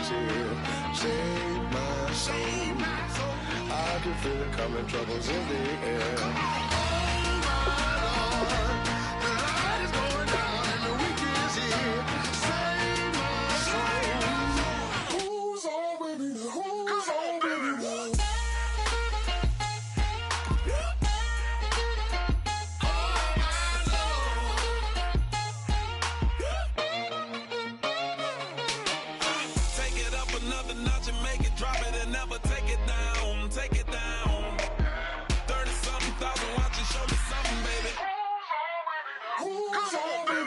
is here. Save my soul. I can feel it coming, troubles in the air. Oh my Lord, the light is going down and the week is here. Save my soul. Who's on with me? Who's on with me? Take it up another notch and make it drop it and never take it down. Take it down. 30-something thousand watching, show me something, baby. Who's on, baby?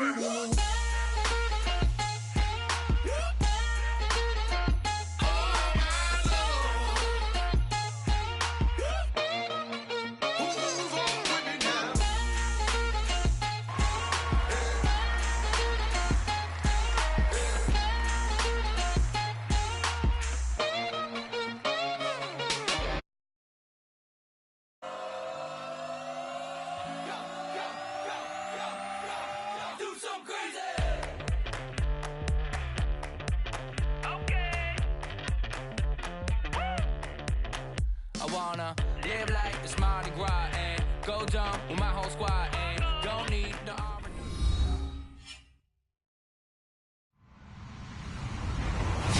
I wanna live like it's Mardi Gras and go dumb with my whole squad and don't need the armor.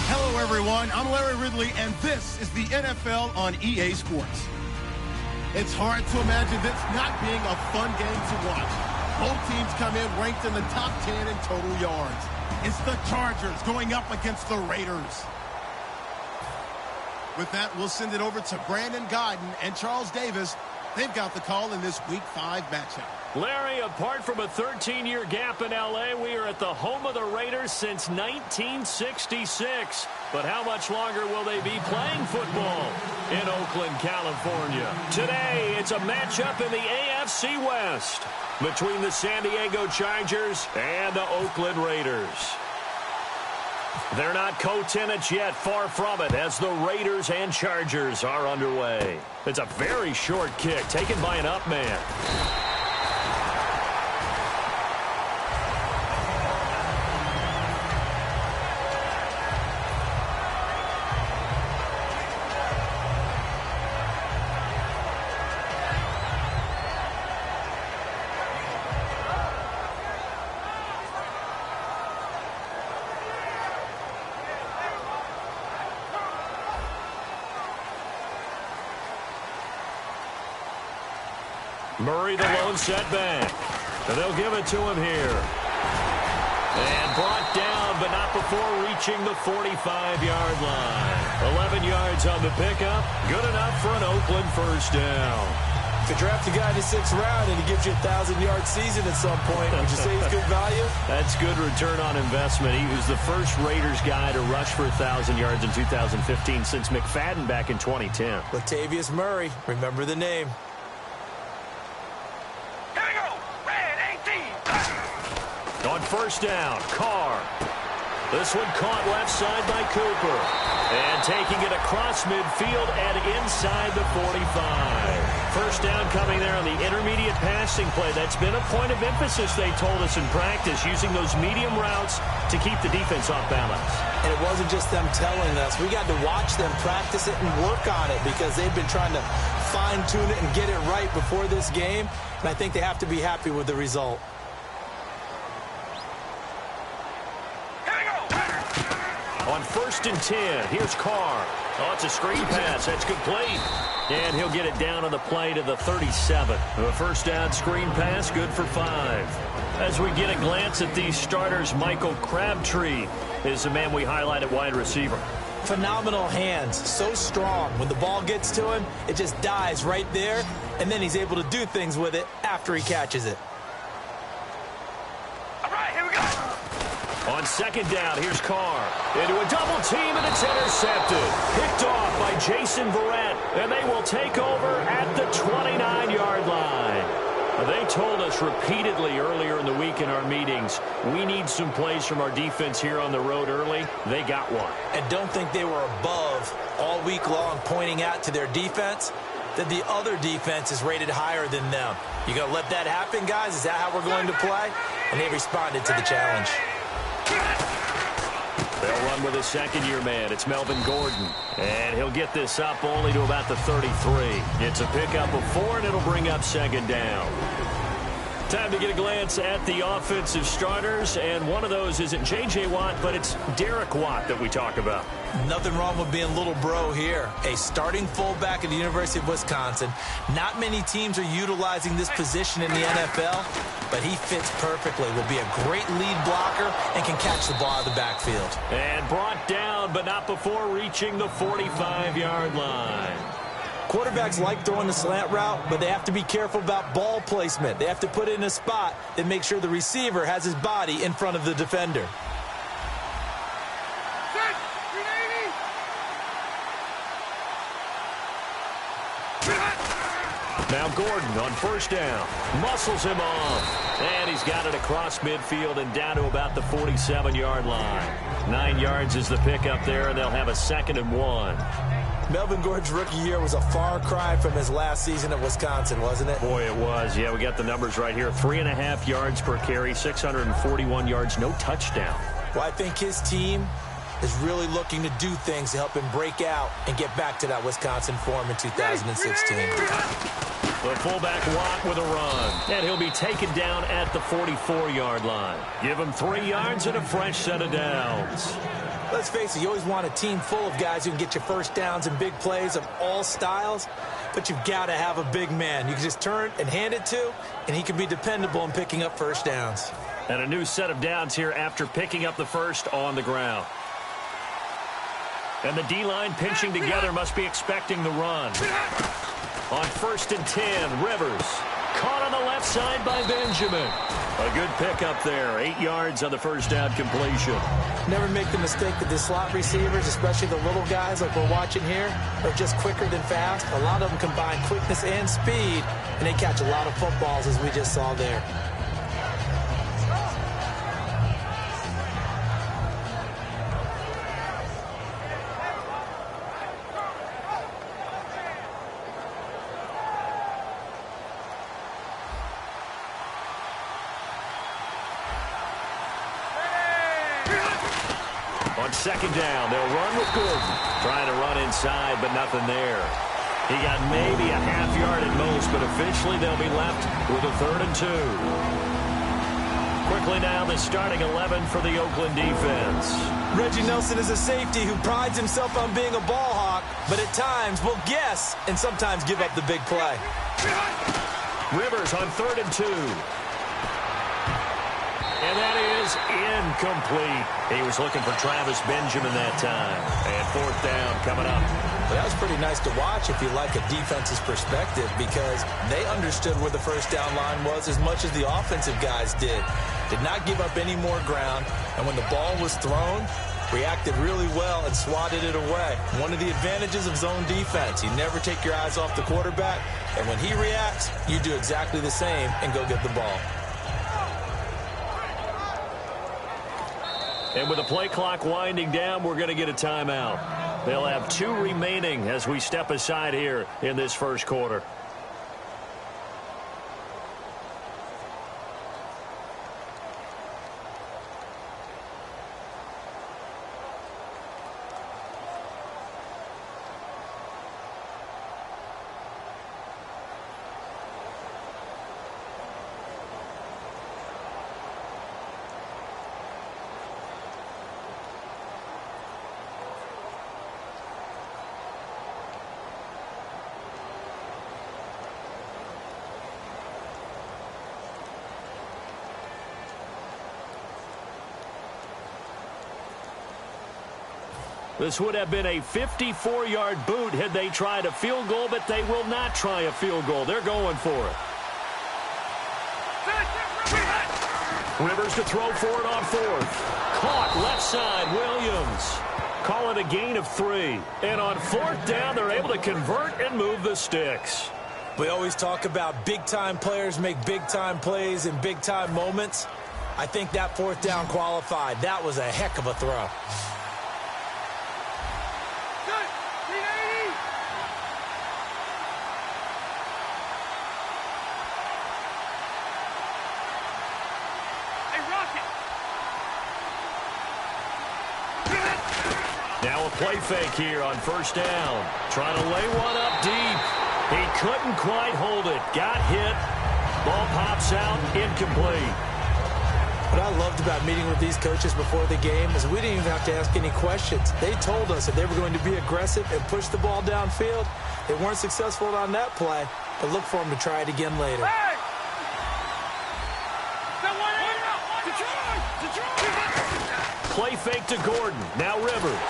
Hello, everyone. I'm Larry Ridley, and this is the NFL on EA Sports. It's hard to imagine this not being a fun game to watch. Both teams come in ranked in the top 10 in total yards. It's the Chargers going up against the Raiders. With that, we'll send it over to Brandon Godden and Charles Davis. They've got the call in this Week 5 matchup. Larry, apart from a 13-year gap in L.A., we are at the home of the Raiders since 1966. But how much longer will they be playing football in Oakland, California? Today, it's a matchup in the AFC West between the San Diego Chargers and the Oakland Raiders. They're not co-tenants yet, far from it, as the Raiders and Chargers are underway. It's a very short kick, taken by an up man. Murray, the lone setback. And they'll give it to him here. And brought down, but not before reaching the 45-yard line. 11 yards on the pickup. Good enough for an Oakland first down. To draft a guy in the 6th round and he gives you a 1,000-yard season at some point, would you say he's good value? That's good return on investment. He was the first Raiders guy to rush for 1,000 yards in 2015 since McFadden back in 2010. Latavius Murray, remember the name. On first down, Carr. This one caught left side by Cooper. And taking it across midfield and inside the 45. First down coming there on the intermediate passing play. That's been a point of emphasis, they told us in practice, using those medium routes to keep the defense off balance. And it wasn't just them telling us. We got to watch them practice it and work on it because they've been trying to fine-tune it and get it right before this game. And I think they have to be happy with the result. On first and 10, here's Carr. Oh, it's a screen pass. That's complete. And he'll get it down on the play to the 37. A first down screen pass, good for 5. As we get a glance at these starters, Michael Crabtree is the man we highlight at wide receiver. Phenomenal hands, so strong. When the ball gets to him, it just dies right there, and then he's able to do things with it after he catches it. All right, here we go. On second down, here's Carr. Into a double team, and it's intercepted. Picked off by Jason Verrett, and they will take over at the 29-yard line. They told us repeatedly earlier in the week in our meetings, we need some plays from our defense here on the road early. They got one. And don't think they were above all week long pointing out to their defense that the other defense is rated higher than them. You going to let that happen, guys? Is that how we're going to play? And they responded to the challenge. They'll run with a second-year man. It's Melvin Gordon. And he'll get this up only to about the 33. It's a pickup of 4, and it'll bring up second down. Time to get a glance at the offensive starters, and one of those isn't J.J. Watt, but it's Derek Watt that we talk about. Nothing wrong with being little bro here. A starting fullback at the University of Wisconsin. Not many teams are utilizing this position in the NFL, but he fits perfectly. Will be a great lead blocker and can catch the ball out of the backfield. And brought down, but not before reaching the 45-yard line. Quarterbacks like throwing the slant route, but they have to be careful about ball placement. They have to put it in a spot and make sure the receiver has his body in front of the defender. Now Gordon on first down. Muscles him off. And he's got it across midfield and down to about the 47-yard line. 9 yards is the pickup there, and they'll have a 2nd and 1. Melvin Gordon's rookie year was a far cry from his last season at Wisconsin, wasn't it? Boy, it was. Yeah, we got the numbers right here. 3.5 yards per carry, 641 yards, no touchdown. Well, I think his team is really looking to do things to help him break out and get back to that Wisconsin form in 2016. The fullback Watt with a run, and he'll be taken down at the 44-yard line. Give him 3 yards and a fresh set of downs. Let's face it, you always want a team full of guys who can get you first downs and big plays of all styles, but you've got to have a big man you can just turn and hand it to, and he can be dependable in picking up first downs. And a new set of downs here after picking up the first on the ground. And the D-line pinching together must be expecting the run. On 1st and 10, Rivers. Caught on the left side by Benjamin. A good pickup there. 8 yards on the first down completion. Never make the mistake that the slot receivers, especially the little guys like we're watching here, are just quicker than fast. A lot of them combine quickness and speed, and they catch a lot of footballs, as we just saw there. On 2nd down, they'll run with Gordon. Trying to run inside, but nothing there. He got maybe a half yard at most, but officially they'll be left with a 3rd and 2. Quickly now, the starting 11 for the Oakland defense. Reggie Nelson is a safety who prides himself on being a ball hawk, but at times will guess and sometimes give up the big play. Rivers on 3rd and 2. And that is incomplete. He was looking for Travis Benjamin that time. And 4th down coming up. Well, that was pretty nice to watch if you like a defense's perspective, because they understood where the first down line was as much as the offensive guys did. Did not give up any more ground, and when the ball was thrown, reacted really well and swatted it away. One of the advantages of zone defense, you never take your eyes off the quarterback, and when he reacts, you do exactly the same and go get the ball. And with the play clock winding down, we're going to get a timeout. They'll have 2 remaining as we step aside here in this first quarter. This would have been a 54-yard boot had they tried a field goal, but they will not try a field goal. They're going for it. Rivers to throw for it on 4th. Caught left side, Williams. Call it a gain of 3. And on 4th down, they're able to convert and move the sticks. We always talk about big-time players make big-time plays in big-time moments. I think that 4th down qualified. That was a heck of a throw. play fake here on first down. Trying to lay one up deep. He couldn't quite hold it. Got hit. Ball pops out, incomplete. What I loved about meeting with these coaches before the game is we didn't even have to ask any questions. They told us that they were going to be aggressive and push the ball downfield. They weren't successful on that play, but look for them to try it again later. Play fake to Gordon. Now Rivers.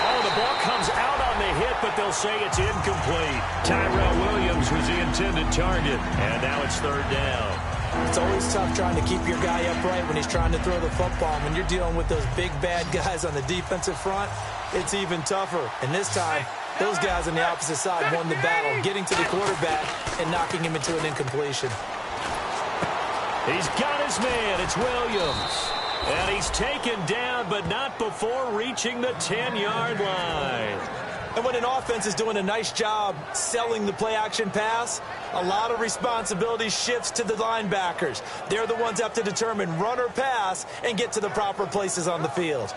Oh, the ball comes out on the hit, but they'll say it's incomplete. Tyrell Williams was the intended target, and now it's third down. It's always tough trying to keep your guy upright when he's trying to throw the football. When you're dealing with those big, bad guys on the defensive front, it's even tougher. And this time, those guys on the opposite side won the battle, getting to the quarterback and knocking him into an incompletion. He's got his man. It's Williams. And he's taken down, but not before reaching the 10-yard line. And when an offense is doing a nice job selling the play-action pass, a lot of responsibility shifts to the linebackers. They're the ones that have to determine run or pass and get to the proper places on the field.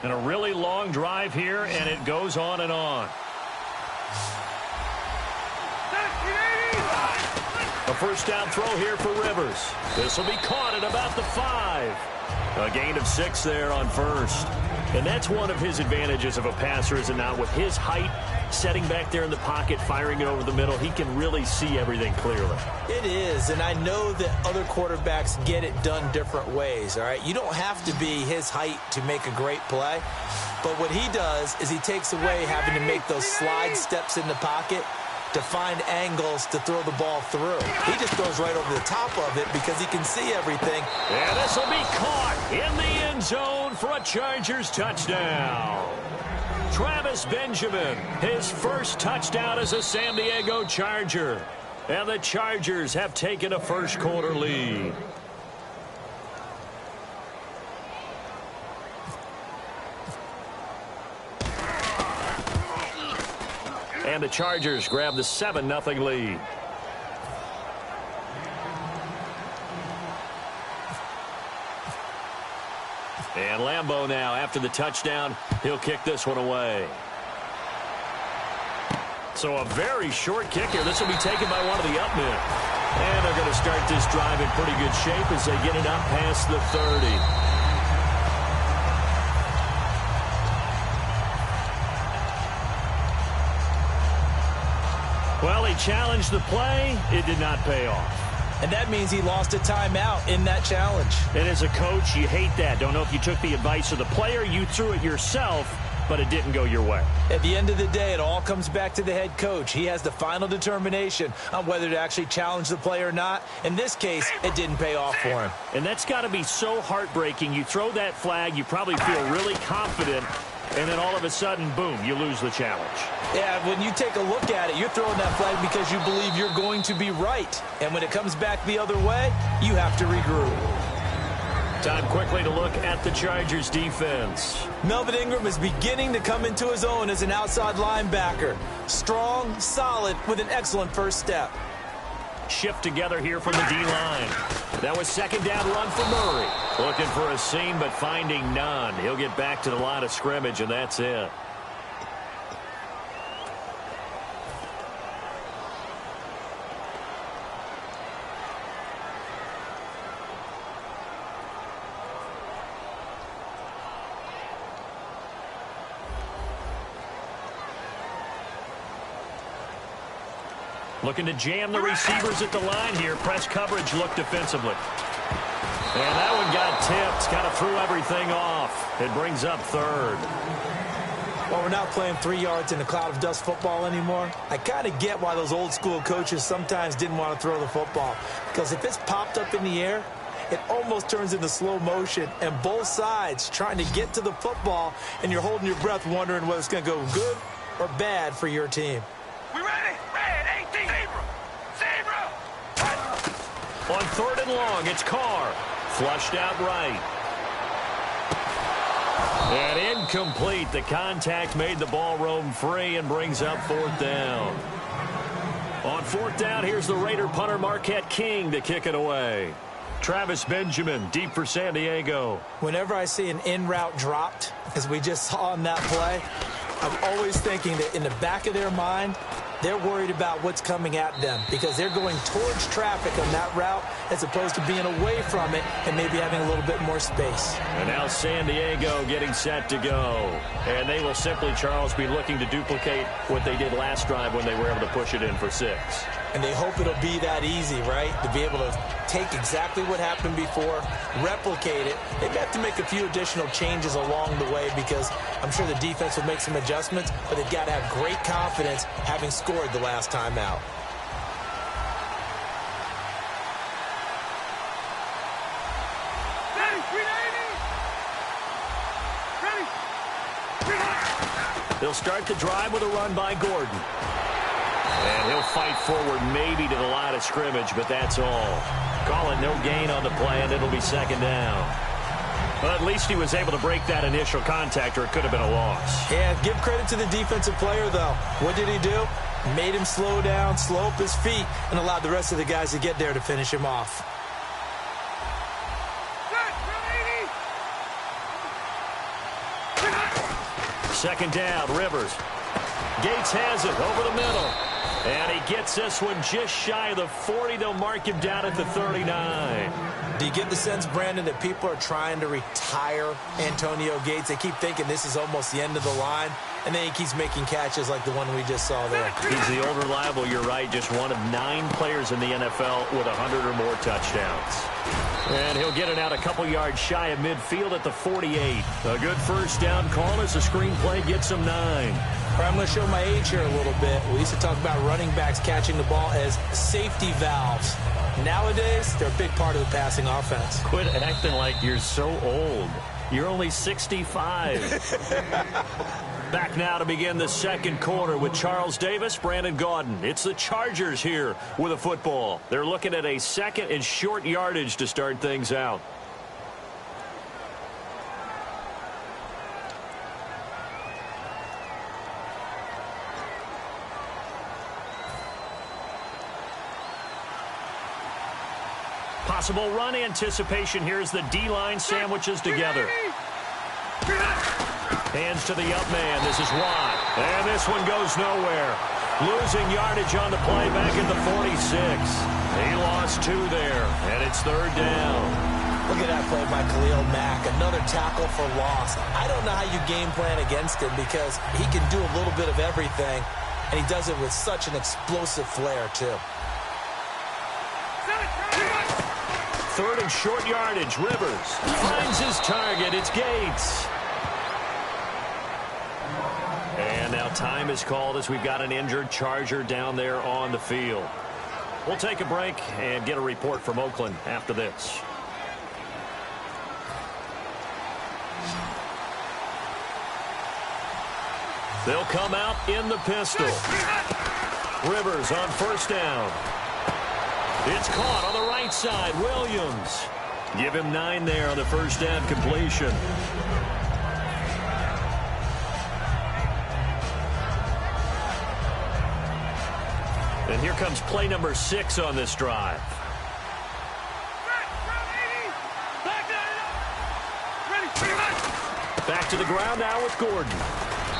And a really long drive here, and it goes on and on. A first down throw here for Rivers. This will be caught at about the 5. A gain of 6 there on first. And that's one of his advantages of a passer, is it not? With his height, setting back there in the pocket, firing it over the middle, he can really see everything clearly. It is, and I know that other quarterbacks get it done different ways, all right? You don't have to be his height to make a great play. But what he does is he takes away having to make those slide steps in the pocket to find angles to throw the ball through. He just throws right over the top of it because he can see everything. And this will be caught in the end zone for a Chargers touchdown. Travis Benjamin, his first touchdown as a San Diego Charger. And the Chargers have taken a first-quarter lead. And the Chargers grab the 7-0 lead. And Lambeau now, after the touchdown, he'll kick this one away. So a very short kick here. This will be taken by one of the up men. And they're going to start this drive in pretty good shape as they get it up past the 30. Well, he challenged the play. It did not pay off. And that means he lost a timeout in that challenge. And as a coach, you hate that. Don't know if you took the advice of the player, you threw it yourself, but it didn't go your way. At the end of the day, it all comes back to the head coach. He has the final determination on whether to actually challenge the play or not. In this case, it didn't pay off for him. And that's got to be so heartbreaking. You throw that flag, you probably feel really confident, and then all of a sudden, boom, you lose the challenge. Yeah, when you take a look at it, you're throwing that flag because you believe you're going to be right. And when it comes back the other way, you have to regroup. Time quickly to look at the Chargers defense. Melvin Ingram is beginning to come into his own as an outside linebacker. Strong, solid, with an excellent first step. Shift together here from the D-line. That was second down run for Murray. Looking for a seam, but finding none. He'll get back to the line of scrimmage, and that's it. Looking to jam the receivers at the line here. Press coverage look defensively. And that one got tipped. Kind of threw everything off. It brings up third. Well, we're not playing 3 yards in a cloud of dust football anymore. I kind of get why those old school coaches sometimes didn't want to throw the football. Because if it's popped up in the air, it almost turns into slow motion. And both sides trying to get to the football, and you're holding your breath wondering whether it's going to go good or bad for your team. We ready? Red 18. On third and long, it's Carr. Flushed out right. And incomplete. The contact made the ball roam free and brings up fourth down. On fourth down, here's the Raider punter Marquette King to kick it away. Travis Benjamin, deep for San Diego. Whenever I see an in-route dropped, as we just saw in that play, I'm always thinking that in the back of their mind, they're worried about what's coming at them because they're going towards traffic on that route as opposed to being away from it and maybe having a little bit more space. And now San Diego getting set to go. And they will simply, Charles, be looking to duplicate what they did last drive when they were able to push it in for 6. And they hope it'll be that easy, right? To be able to take exactly what happened before, replicate it. They have to make a few additional changes along the way because I'm sure the defense will make some adjustments, but they've got to have great confidence having scored the last time out. They'll start the drive with a run by Gordon. And he'll fight forward maybe to the line of scrimmage, but that's all. Call it no gain on the play, and it'll be 2nd down. But at least he was able to break that initial contact, or it could have been a loss. Yeah, give credit to the defensive player, though. What did he do? Made him slow down, slow up his feet, and allowed the rest of the guys to get there to finish him off. Second down, Rivers. Gates has it over the middle. And he gets this one just shy of the 40. They'll mark him down at the 39. Do you get the sense, Brandon, that people are trying to retire Antonio Gates? They keep thinking this is almost the end of the line, and then he keeps making catches like the one we just saw there. He's the old reliable, you're right, just one of 9 players in the NFL with 100 or more touchdowns. And he'll get it out a couple yards shy of midfield at the 48. A good first down call as the screenplay gets him 9. All right, I'm going to show my age here a little bit. We used to talk about running backs catching the ball as safety valves. Nowadays, they're a big part of the passing offense. Quit acting like you're so old. You're only 65. Back now to begin the second quarter with Charles Davis, Brandon Gaudin. It's the Chargers here with a football. They're looking at a 2nd and short yardage to start things out. Possible run anticipation here as the D-line sandwiches together. Hands to the up man. This is Watt. And this one goes nowhere. Losing yardage on the play back at the 46. He lost 2 there, and it's 3rd down. Look at that play by Khalil Mack. Another tackle for loss. I don't know how you game plan against him because he can do a little bit of everything, and he does it with such an explosive flair, too. 3rd and short yardage. Rivers finds his target. It's Gates. And now time is called as we've got an injured Charger down there on the field. We'll take a break and get a report from Oakland after this. They'll come out in the pistol. Rivers on first down. It's caught on the right side. Williams. Give him 9 there on the first down completion. And here comes play number 6 on this drive. Back to the ground now with Gordon.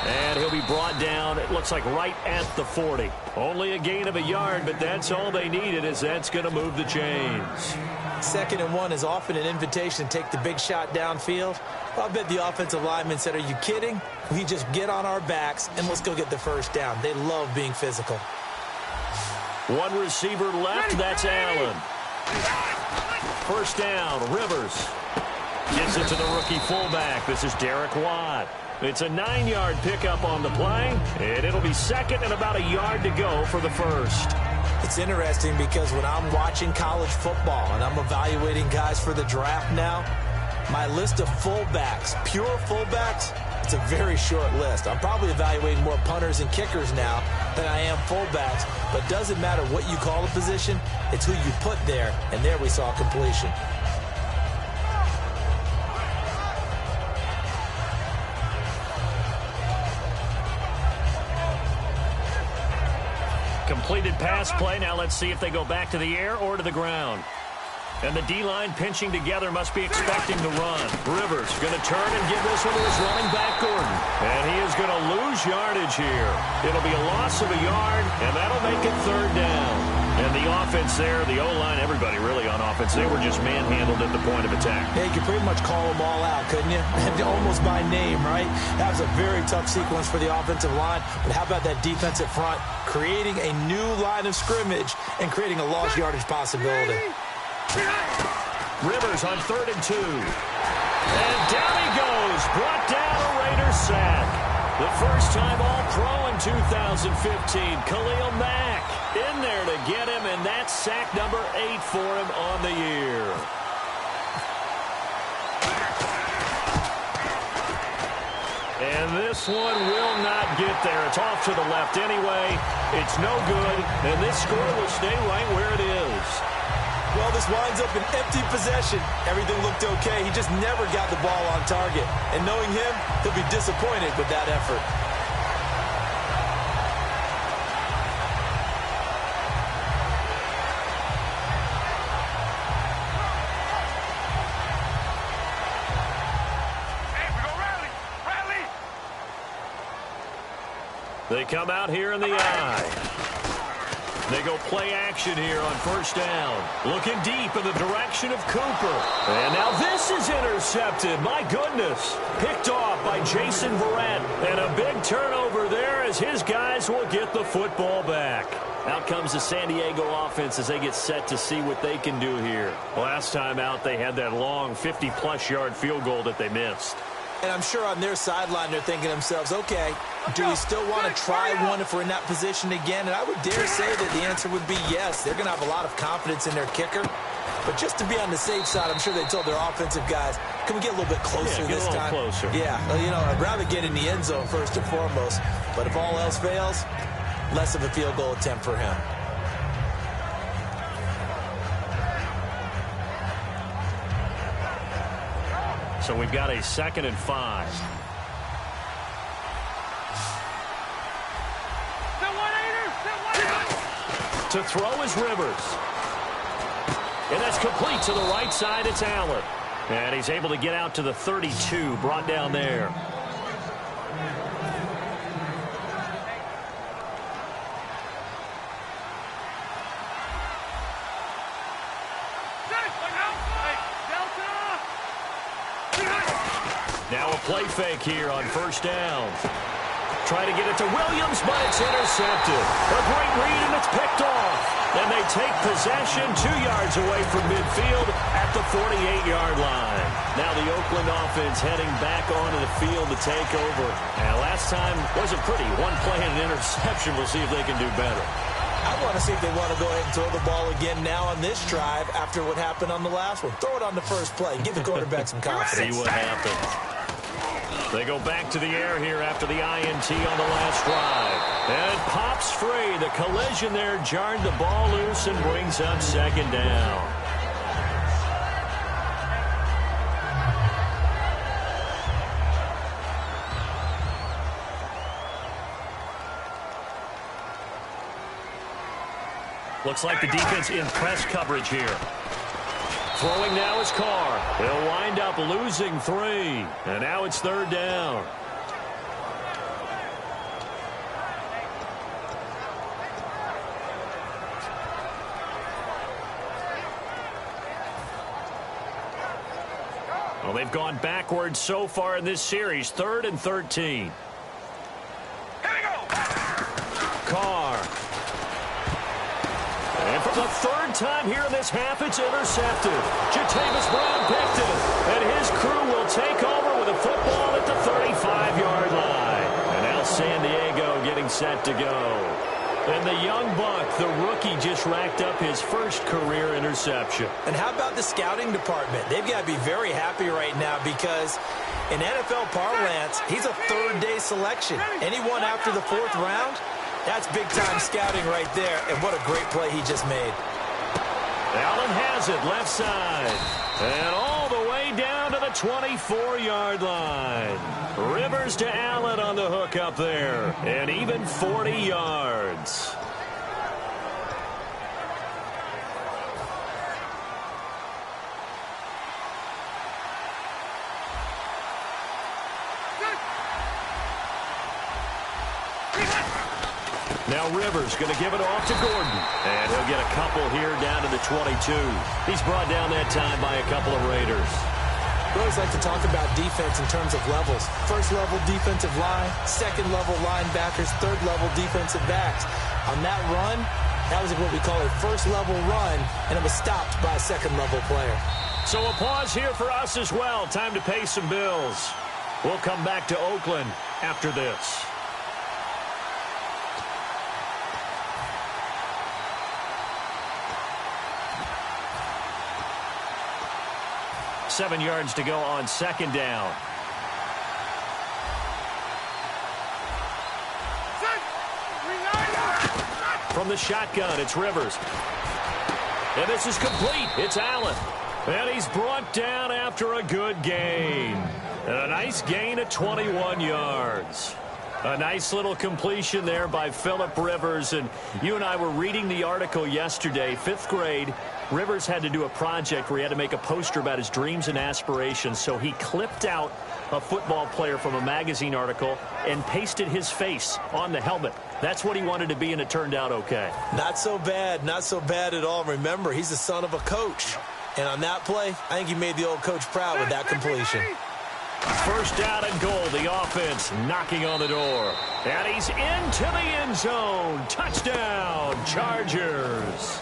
And he'll be brought down, it looks like right at the 40. Only a gain of a yard, but that's all they needed, as that's going to move the chains. 2nd and 1 is often an invitation to take the big shot downfield. Well, I bet the offensive lineman said, are you kidding? We just get on our backs and let's go get the first down. They love being physical. 1 receiver left, that's Allen. First down, Rivers. Gives it to the rookie fullback. This is Derek Watt. It's a 9-yard pickup on the play, and it'll be 2nd and about a yard to go for the first. It's interesting because when I'm watching college football and I'm evaluating guys for the draft now, my list of fullbacks, pure fullbacks, it's a very short list. I'm probably evaluating more punters and kickers now than I am fullbacks, but it doesn't matter what you call a position, it's who you put there, and there we saw completion. Completed pass play. Now let's see if they go back to the air or to the ground. And the D-line pinching together must be expecting to run. Rivers going to turn and give this one to his running back, Gordon. And he is going to lose yardage here. It'll be a loss of a yard, and that'll make it third down. And the offense there, the O-line, everybody really on offense, they were just manhandled at the point of attack. Yeah, you could pretty much call them all out, couldn't you? Almost by name, right? That was a very tough sequence for the offensive line. But how about that defensive front creating a new line of scrimmage and creating a lost yardage possibility? Rivers on 3rd and 2. And down he goes. Brought down a Raider sack. The first time All-Pro in 2015. Khalil Mack in there to get him, and that's sack number 8 for him on the year. And this one will not get there. It's off to the left anyway. It's no good, and this score will stay right where it is. Well, this winds up an empty possession. Everything looked okay. He just never got the ball on target. And knowing him, he'll be disappointed with that effort. They come out here in the eye. They go play action here on 1st down. Looking deep in the direction of Cooper. And now this is intercepted. My goodness. Picked off by Jason Verrett. And a big turnover there as his guys will get the football back. Out comes the San Diego offense as they get set to see what they can do here. Last time out, they had that long 50-plus yard field goal that they missed. And I'm sure on their sideline they're thinking to themselves, okay, do we still want to try one if we're in that position again? And I would dare say that the answer would be yes. They're going to have a lot of confidence in their kicker. But just to be on the safe side, I'm sure they told their offensive guys, can we get a little bit closer this time? Closer. Yeah, well, you know, I'd rather get in the end zone first and foremost. But if all else fails, less of a field goal attempt for him. So we've got a 2nd and 5. To throw is Rivers. And that's complete to the right side. It's Allen. And he's able to get out to the 32, brought down there. Now a play fake here on 1st down. Try to get it to Williams, but it's intercepted. A great read, and it's picked off. And they take possession 2 yards away from midfield at the 48-yard line. Now the Oakland offense heading back onto the field to take over. And last time wasn't pretty. One play and an interception. We'll see if they can do better. I want to see if they want to go ahead and throw the ball again now on this drive after what happened on the last one. Throw it on the first play. Give the quarterback some confidence. See what happens. They go back to the air here after the INT on the last drive. And it pops free. The collision there jarred the ball loose and brings up 2nd down. Looks like the defense in press coverage here. Throwing now is Carr. They'll wind up losing 3. And now it's 3rd down. Well, they've gone backwards so far in this series. 3rd and 13. Carr. And for the 3rd time here in this half, it's intercepted. Jatavis Brown picked it. And his crew will take over with a football at the 35-yard line. And now San Diego getting set to go. And the young buck, the rookie, just racked up his first career interception. And how about the scouting department? They've got to be very happy right now because in NFL parlance, he's a 3rd-day selection. Anyone after the 4th round, that's big-time scouting right there. And what a great play he just made. Allen has it left side. And all the way down to the 24-yard line. Rivers to Allen on the hook up there. And even 40 yards. Now Rivers going to give it off to Gordon. And he'll get a couple here down to the 22. He's brought down that time by a couple of Raiders. We always like to talk about defense in terms of levels. First level defensive line, second level linebackers, third level defensive backs. On that run, that was what we call a first level run, and it was stopped by a second level player. So a pause here for us as well. Time to pay some bills. We'll come back to Oakland after this. Seven yards to go on second down. From the shotgun, it's Rivers. And this is complete. It's Allen. And he's brought down after a good gain. And a nice gain of 21 yards. A nice little completion there by Phillip Rivers. And you and I were reading the article yesterday, 5th grade. Rivers had to do a project where he had to make a poster about his dreams and aspirations. So he clipped out a football player from a magazine article and pasted his face on the helmet. That's what he wanted to be, and it turned out okay. Not so bad. Not so bad at all. Remember, he's the son of a coach. And on that play, I think he made the old coach proud with that completion. First down and goal. The offense knocking on the door. And he's into the end zone. Touchdown, Chargers.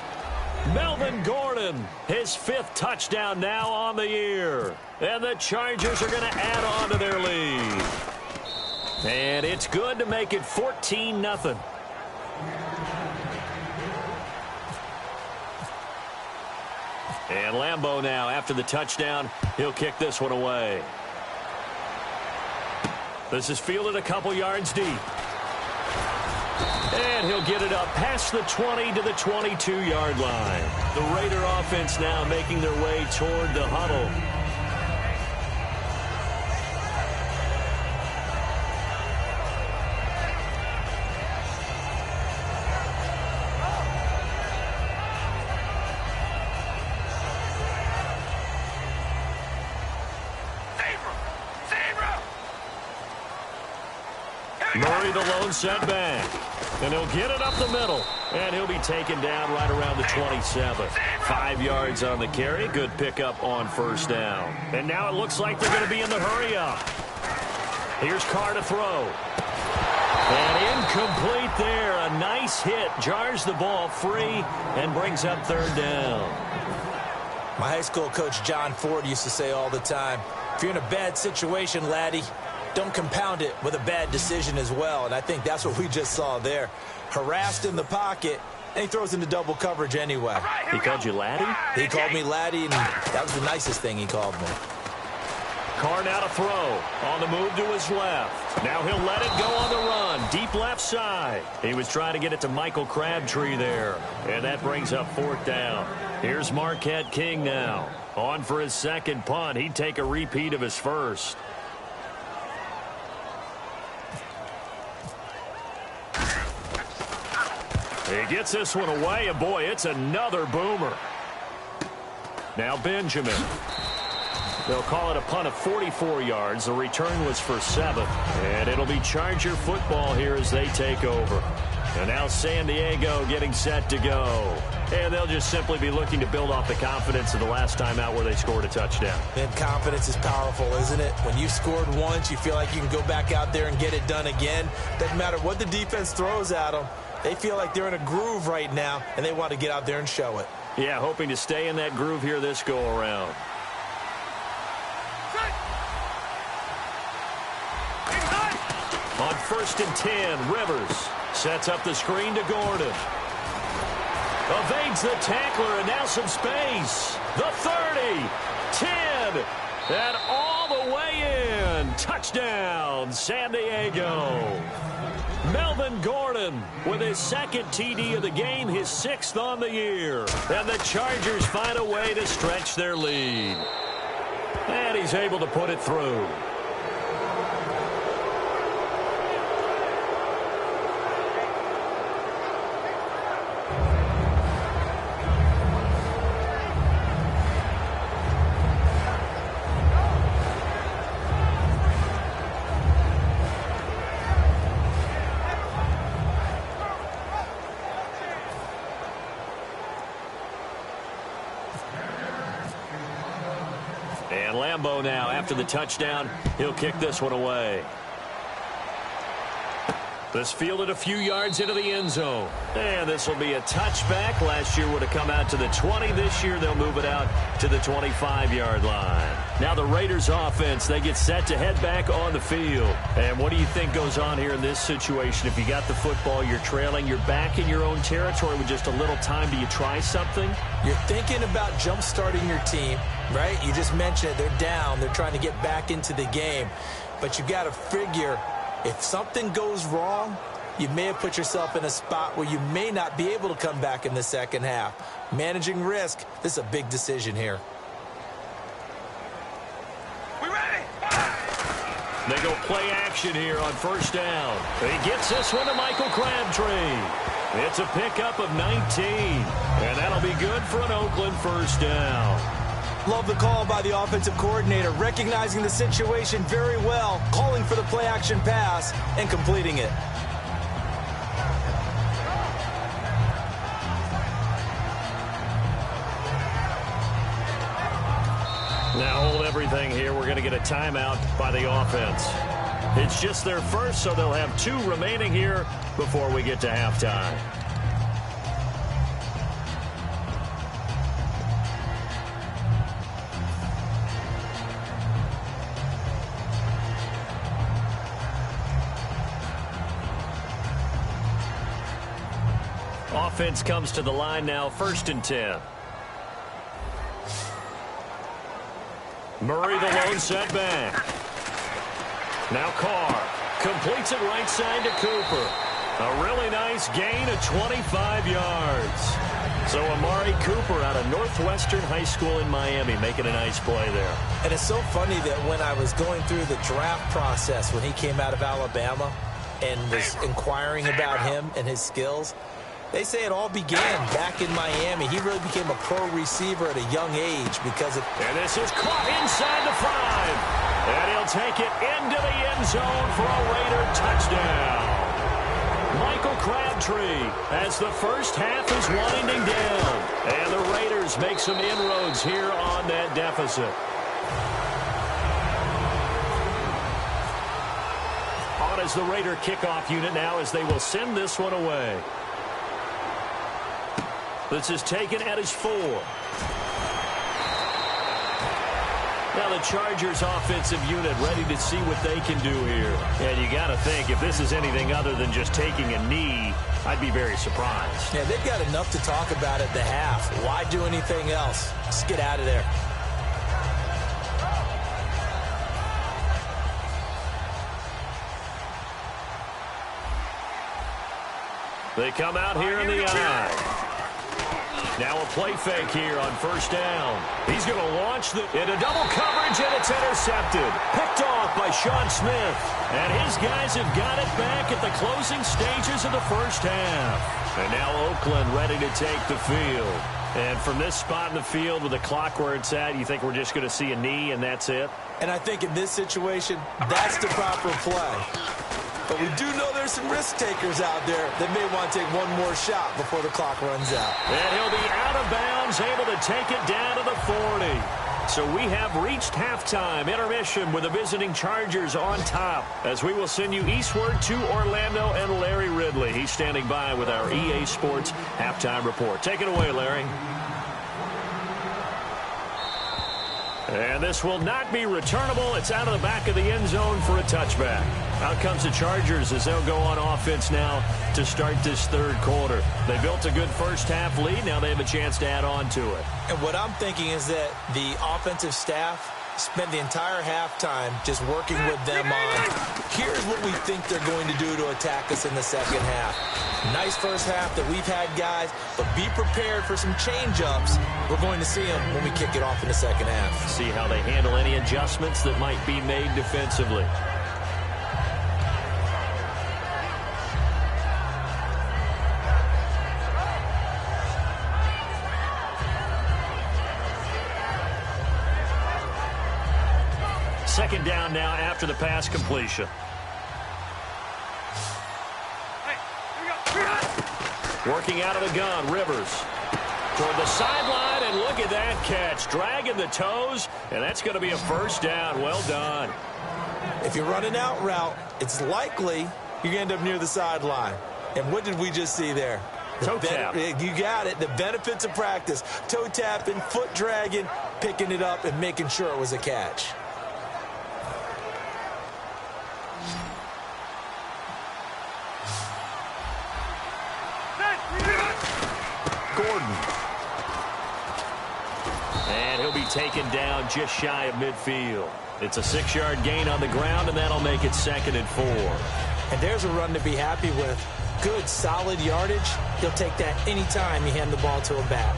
Melvin Gordon, his 5th touchdown now on the year. And the Chargers are going to add on to their lead. And it's good to make it 14-0. And Lambeau now, after the touchdown, he'll kick this one away. This is fielded a couple yards deep. And he'll get it up past the 20 to the 22-yard line. The Raider offense now making their way toward the huddle. Murray the lone setback. And he'll get it up the middle. And he'll be taken down right around the 27. 5 yards on the carry. Good pickup on first down. And now it looks like they're going to be in the hurry-up. Here's Carr to throw. And incomplete there. A nice hit. Jars the ball free and brings up third down. My high school coach, John Ford, used to say all the time, if you're in a bad situation, laddie, don't compound it with a bad decision as well. And I think that's what we just saw there. Harassed in the pocket, and he throws into double coverage anyway. He called you laddie? He called me laddie, and that was the nicest thing he called me. Carr now to throw. On the move to his left. Now he'll let it go on the run. Deep left side. He was trying to get it to Michael Crabtree there. And that brings up fourth down. Here's Marquette King now. On for his second punt. He'd take a repeat of his first. He gets this one away, and boy, it's another boomer. Now Benjamin. They'll call it a punt of 44 yards. The return was for 7. And it'll be Charger football here as they take over. And now San Diego getting set to go. And they'll just simply be looking to build off the confidence of the last time out where they scored a touchdown. And confidence is powerful, isn't it? When you scored once, you feel like you can go back out there and get it done again. Doesn't matter what the defense throws at them. They feel like they're in a groove right now, and they want to get out there and show it. Yeah, hoping to stay in that groove here this go-around. On 1st and 10, Rivers sets up the screen to Gordon. Evades the tackler, and now some space. The 30, 10, and all the way in. Touchdown, San Diego. Melvin Gordon with his second TD of the game, his 6th on the year. And the Chargers find a way to stretch their lead. And he's able to put it through. Lambeau now. After the touchdown, he'll kick this one away. This fielded a few yards into the end zone. And this will be a touchback. Last year would have come out to the 20. This year they'll move it out to the 25-yard line. Now the Raiders offense, they get set to head back on the field. And what do you think goes on here in this situation? If you got the football, you're trailing, you're back in your own territory with just a little time. Do you try something? You're thinking about jump-starting your team, right? You just mentioned it. They're down. They're trying to get back into the game. But you got to figure, if something goes wrong, you may have put yourself in a spot where you may not be able to come back in the second half. Managing risk, this is a big decision here. We ready? They go play action here on first down. He gets this one to Michael Crabtree. It's a pickup of 19, and that'll be good for an Oakland first down. Love the call by the offensive coordinator, recognizing the situation very well, calling for the play-action pass, and completing it. Now hold everything here. We're going to get a timeout by the offense. It's just their first, so they'll have 2 remaining here before we get to halftime. Offense comes to the line now, 1st and 10. Murray the lone setback. Now Carr completes it right side to Cooper. A really nice gain of 25 yards. So Amari Cooper out of Northwestern High School in Miami making a nice play there. And it's so funny that when I was going through the draft process when he came out of Alabama and was inquiring about him and his skills, they say it all began back in Miami. He really became a pro receiver at a young age because of... And this is caught inside the 5. And he'll take it into the end zone for a Raider touchdown. Michael Crabtree as the first half is winding down. And the Raiders make some inroads here on that deficit. On as the Raider kickoff unit now as they will send this one away. This is taken at his 4. Now the Chargers offensive unit ready to see what they can do here. And you got to think, if this is anything other than just taking a knee, I'd be very surprised. Yeah, they've got enough to talk about at the half. Why do anything else? Just get out of there. They come out here in the eye. Now a play fake here on first down. He's going to launch into double coverage, and it's intercepted. Picked off by Sean Smith. And his guys have got it back at the closing stages of the first half. And now Oakland ready to take the field. And from this spot in the field with the clock where it's at, you think we're just going to see a knee and that's it? And I think in this situation, that's the proper play. But we do know there's some risk takers out there that may want to take one more shot before the clock runs out. And he'll be out of bounds, able to take it down to the 40. So we have reached halftime intermission with the visiting Chargers on top as we will send you eastward to Orlando and Larry Ridley. He's standing by with our EA Sports halftime report. Take it away, Larry. And this will not be returnable. It's out of the back of the end zone for a touchback. Out comes the Chargers as they'll go on offense now to start this third quarter. They built a good first half lead. Now they have a chance to add on to it. And what I'm thinking is that the offensive staff spent the entire halftime just working with them on, here's what we think they're going to do to attack us in the second half. Nice first half that we've had, guys, but be prepared for some change-ups. We're going to see them when we kick it off in the second half. See how they handle any adjustments that might be made defensively. Second down now after the pass completion. Working out of the gun, Rivers. Toward the sideline, and look at that catch. Dragging the toes, and that's going to be a first down. Well done. If you're running out route, it's likely you're going to end up near the sideline. And what did we just see there? Toe tap. You got it. The benefits of practice. Toe tapping, foot dragging, picking it up, and making sure it was a catch. Gordon. And he'll be taken down just shy of midfield. It's a 6-yard gain on the ground, and that'll make it 2nd and 4. And there's a run to be happy with. Good, solid yardage. He'll take that anytime you hand the ball to him back.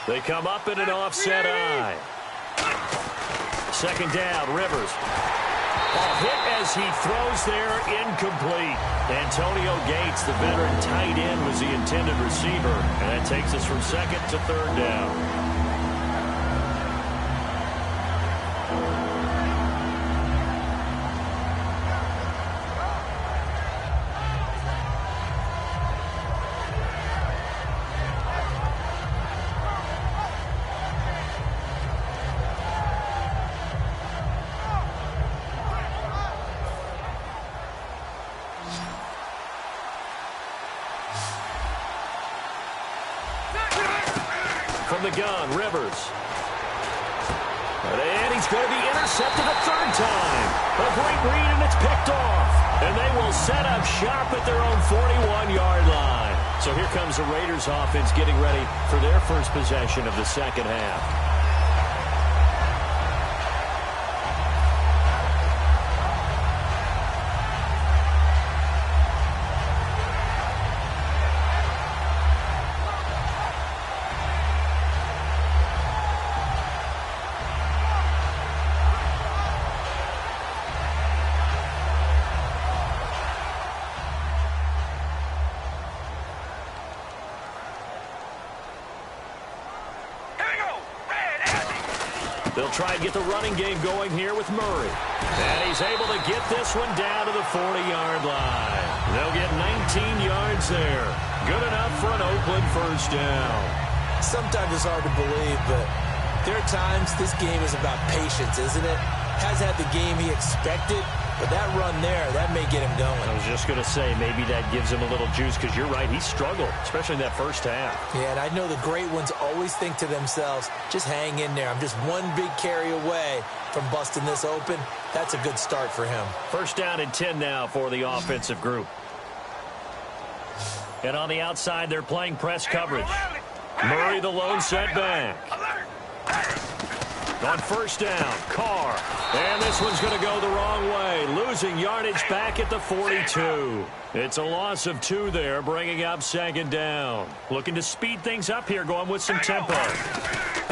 They come up in an offset eye. 2nd down, Rivers. Ball hit as he throws there, incomplete. Antonio Gates, the veteran tight end, was the intended receiver. And that takes us from 2nd to 3rd down. From the gun, Rivers. And he's going to be intercepted a 3rd time. A great read, and it's picked off. And they will set up shop at their own 41-yard line. So here comes the Raiders offense getting ready for their first possession of the 2nd half. They'll try and get the running game going here with Murray. And he's able to get this one down to the 40-yard line. They'll get 19 yards there. Good enough for an Oakland first down. Sometimes it's hard to believe, but there are times this game is about patience, isn't it? Has had the game he expected, but that run there, that may get him going. I was just going to say, maybe that gives him a little juice, because you're right, he struggled, especially in that first half. Yeah, and I know the great ones always think to themselves, just hang in there. I'm just one big carry away from busting this open. That's a good start for him. First down and 10 now for the offensive group. And on the outside, they're playing press coverage. Murray, the lone setback. On first down, Carr. And this one's going to go the wrong way. Losing yardage back at the 42. It's a loss of 2 there, bringing up 2nd down. Looking to speed things up here, going with some tempo.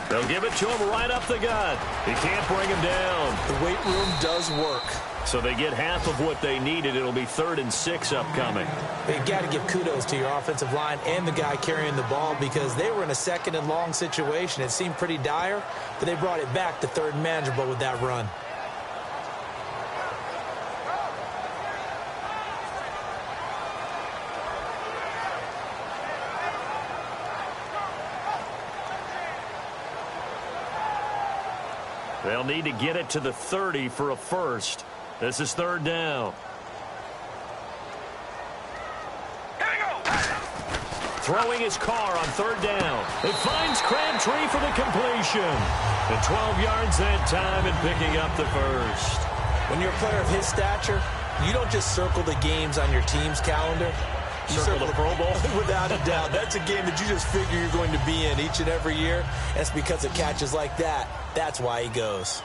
They'll give it to him right up the gut. He can't bring him down. The weight room does work. So they get half of what they needed. It'll be 3rd and 6 upcoming. You've got to give kudos to your offensive line and the guy carrying the ball, because they were in a 2nd and long situation. It seemed pretty dire, but they brought it back to 3rd and manageable with that run. They'll need to get it to the 30 for a first. This is 3rd down. Throwing his car on 3rd down. It finds Crabtree for the completion. And 12 yards that time and picking up the first. When you're a player of his stature, you don't just circle the games on your team's calendar. You circle the Pro Bowl? Without a doubt. That's a game that you just figure you're going to be in each and every year. That's because of catches like that. That's why he goes.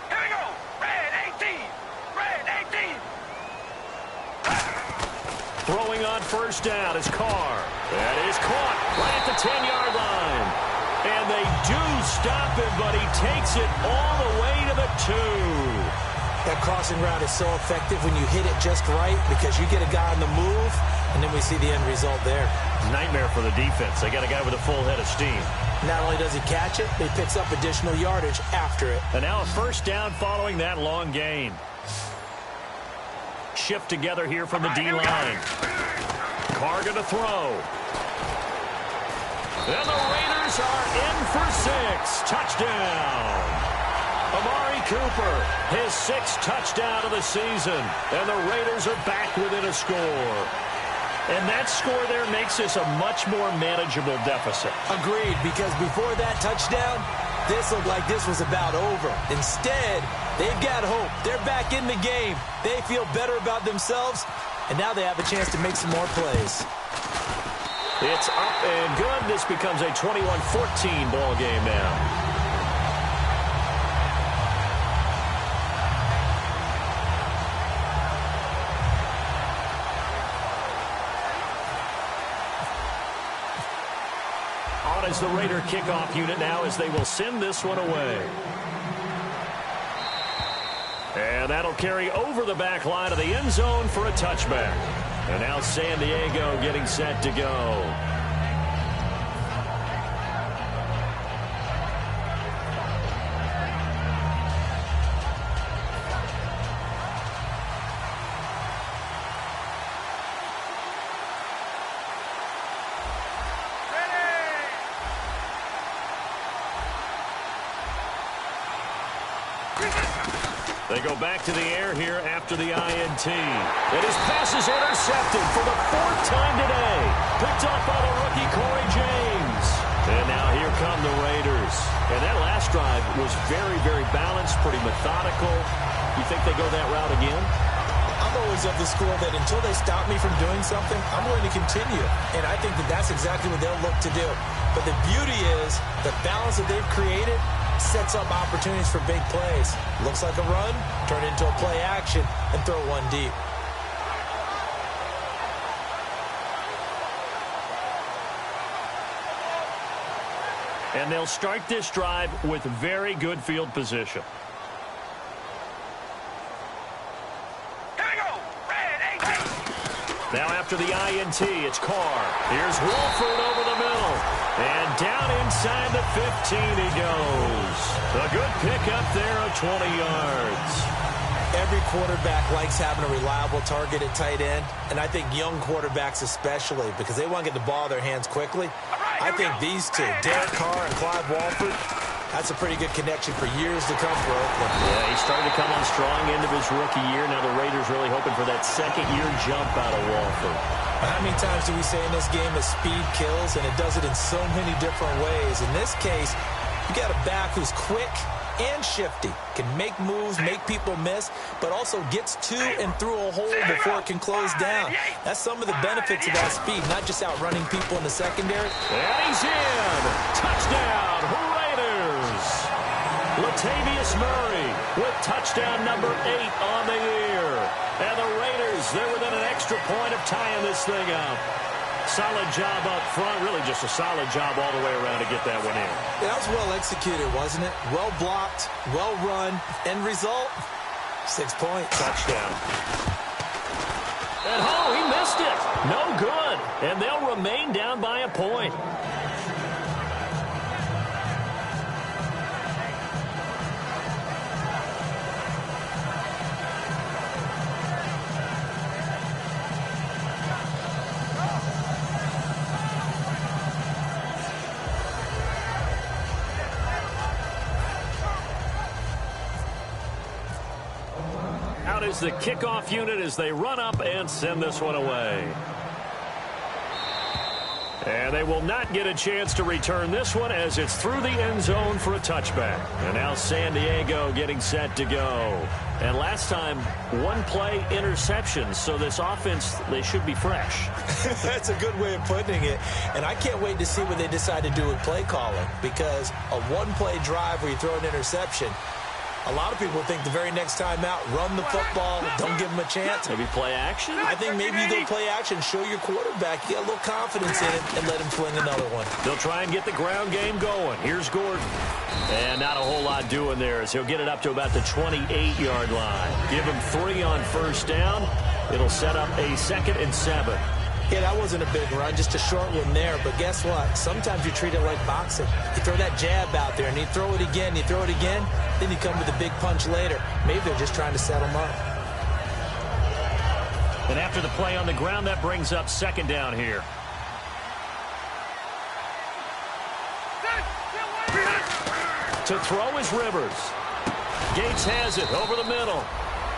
Here we go. Red 18. Red 18. Throwing on first down is Carr. That is caught right at the 10-yard line. And they do stop him, but he takes it all the way to the 2. That crossing route is so effective when you hit it just right because you get a guy on the move, and then we see the end result there. Nightmare for the defense. They got a guy with a full head of steam. Not only does he catch it, but he picks up additional yardage after it. And now a first down following that long gain. Shift together here from the D-line. Carr going to throw. And the Raiders are in for 6. Touchdown. Amari Cooper, his 6th touchdown of the season. And the Raiders are back within a score. And that score there makes this a much more manageable deficit. Agreed, because before that touchdown, this looked like this was about over. Instead, they've got hope. They're back in the game. They feel better about themselves, and now they have a chance to make some more plays. It's up and good. This becomes a 21-14 ball game now. As the Raider kickoff unit now as they will send this one away. And that'll carry over the back line of the end zone for a touchback. And now San Diego getting set to go. They go back to the air here after the INT. And his pass is intercepted for the 4th time today. Picked up by the rookie Corey James. And now here come the Raiders. And that last drive was very, very balanced, pretty methodical. You think they go that route again? I'm always of the school that until they stop me from doing something, I'm going to continue. And I think that that's exactly what they'll look to do. But the beauty is the balance that they've created sets up opportunities for big plays. Looks like a run, turn it into a play action, and throw one deep. And they'll start this drive with very good field position. Now after the INT, it's Carr. Here's Wolford over the middle. And down inside the 15 he goes. A good pickup there of 20 yards. Every quarterback likes having a reliable target at tight end, and I think young quarterbacks especially, because they want to get the ball in their hands quickly. I think these two, Derek Carr and Clive Walford, that's a pretty good connection for years to come for Oakland. Yeah, he started to come on strong end of his rookie year. Now the Raiders really hoping for that second-year jump out of Walford. How many times do we say in this game that speed kills, and it does it in so many different ways? In this case, you got a back who's quick and shifty, can make moves, make people miss, but also gets to and through a hole before it can close down. That's some of the benefits of that speed, not just outrunning people in the secondary. And he's in. Touchdown, Raiders. Latavius Murray with touchdown number 8 on the year. And the Raiders, they're within an extra point of tying this thing up. Solid job up front, really just a solid job all the way around to get that one in. Yeah, that was well executed, wasn't it? Well blocked, well run. End result, 6 points. Touchdown. And he missed it. No good. And they'll remain down by a point. Is the kickoff unit as they run up and send this one away. And they will not get a chance to return this one as it's through the end zone for a touchback. And now San Diego getting set to go. And last time, one play interception, so this offense, they should be fresh. That's a good way of putting it. And I can't wait to see what they decide to do with play calling, because a one-play drive where you throw an interception, A lot of people think the very next time out, run the football, don't give him a chance. Maybe play action? I think maybe you go play action, show your quarterback, you got a little confidence in it, and let him fling another one. They'll try and get the ground game going. Here's Gordon. And not a whole lot doing there as he'll get it up to about the 28-yard line. Give him 3 on first down. It'll set up a 2nd and 7. Yeah, that wasn't a big run, just a short one there. But guess what? Sometimes you treat it like boxing. You throw that jab out there, and you throw it again, then you come with a big punch later. Maybe they're just trying to set him up. And after the play on the ground, that brings up 2nd down here. To throw is Rivers. Gates has it over the middle.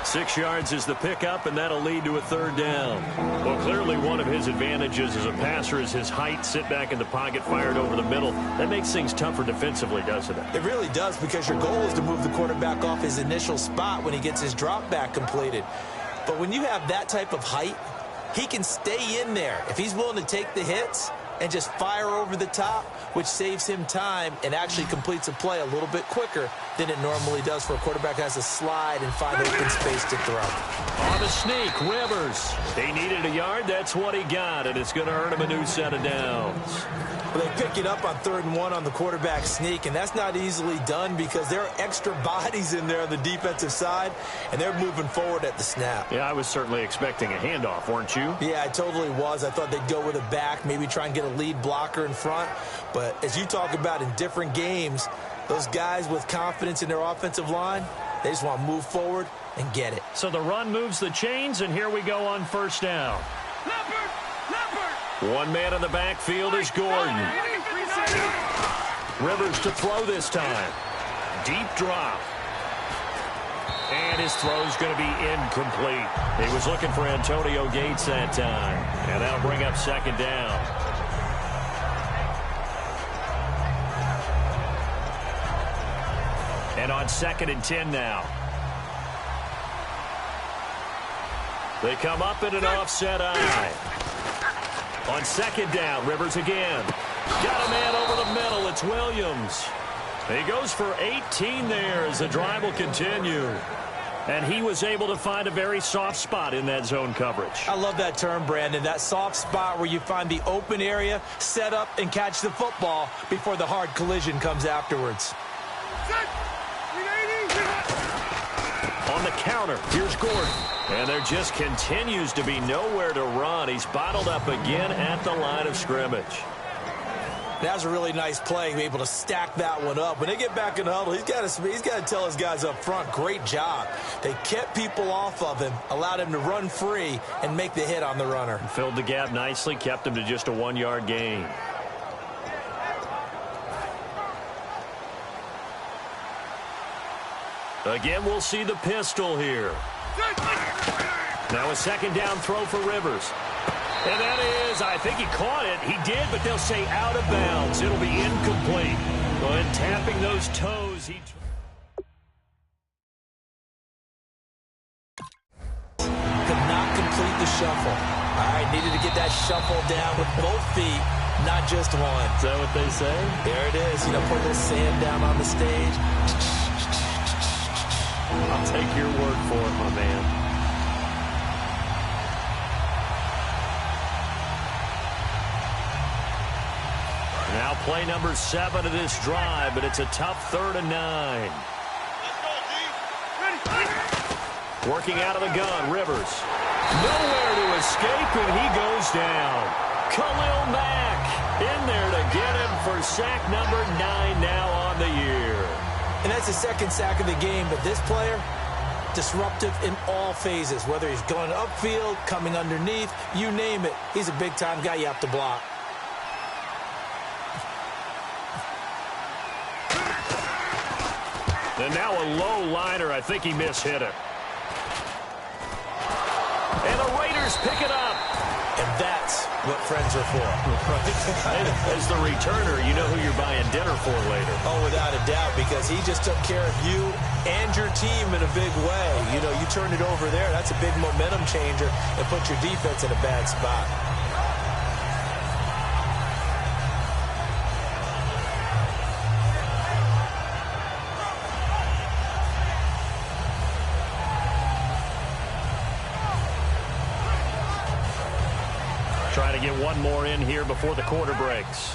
6 yards is the pickup, and that'll lead to a 3rd down. Well, clearly one of his advantages as a passer is his height. Sit back in the pocket, fired over the middle. That makes things tougher defensively, doesn't it? It really does, because your goal is to move the quarterback off his initial spot when he gets his drop back completed. But when you have that type of height, he can stay in there. If he's willing to take the hits and just fire over the top, which saves him time and actually completes a play a little bit quicker than it normally does for a quarterback who has to slide and find open space to throw. On the sneak, Rivers. He needed a yard. That's what he got, and it's going to earn him a new set of downs. Well, they pick it up on 3rd and 1 on the quarterback sneak, and that's not easily done because there are extra bodies in there on the defensive side, and they're moving forward at the snap. Yeah, I was certainly expecting a handoff, weren't you? Yeah, I totally was. I thought they'd go with a back, maybe try and get a lead blocker in front. But as you talk about in different games, those guys with confidence in their offensive line, they just want to move forward and get it. So the run moves the chains, and here we go on 1st down. One man in the backfield is Gordon. Rivers to throw this time. Deep drop. And his throw's going to be incomplete. He was looking for Antonio Gates that time. And that'll bring up 2nd down. And on 2nd and 10 now. They come up in an offset eye. On 2nd down, Rivers again. Got a man over the middle. It's Williams. He goes for 18 there as the drive will continue. And he was able to find a very soft spot in that zone coverage. I love that term, Brandon. That soft spot where you find the open area, set up, and catch the football before the hard collision comes afterwards. On the counter, here's Gordon. And there just continues to be nowhere to run. He's bottled up again at the line of scrimmage. That was a really nice play, be able to stack that one up. When they get back in the huddle, he's got to tell his guys up front, great job. They kept people off of him, allowed him to run free, and make the hit on the runner. Filled the gap nicely, kept him to just a 1-yard gain. Again, we'll see the pistol here. Now a 2nd down throw for Rivers. And that is, I think he caught it. He did, but they'll say out of bounds. It'll be incomplete. And tapping those toes, he could not complete the shuffle. All right, needed to get that shuffle down with both feet, not just one. Is that what they say? There it is. Put a little sand down on the stage. I'll take your word for it, my man. Now play number 7 of this drive, but it's a tough 3rd and 9. Working out of the gun, Rivers. Nowhere to escape, and he goes down. Khalil Mack in there to get him for sack number 9 now on the year. And that's the 2nd sack of the game, but this player, disruptive in all phases, whether he's going upfield, coming underneath, you name it. He's a big-time guy you have to block. And now a low liner. I think he mishit it. And the Raiders pick it up. And that's what friends are for. As the returner, you know who you're buying dinner for later. Oh, without a doubt, because he just took care of you and your team in a big way. You turn it over there, that's a big momentum changer and put your defense in a bad spot. get one more in here before the quarter breaks.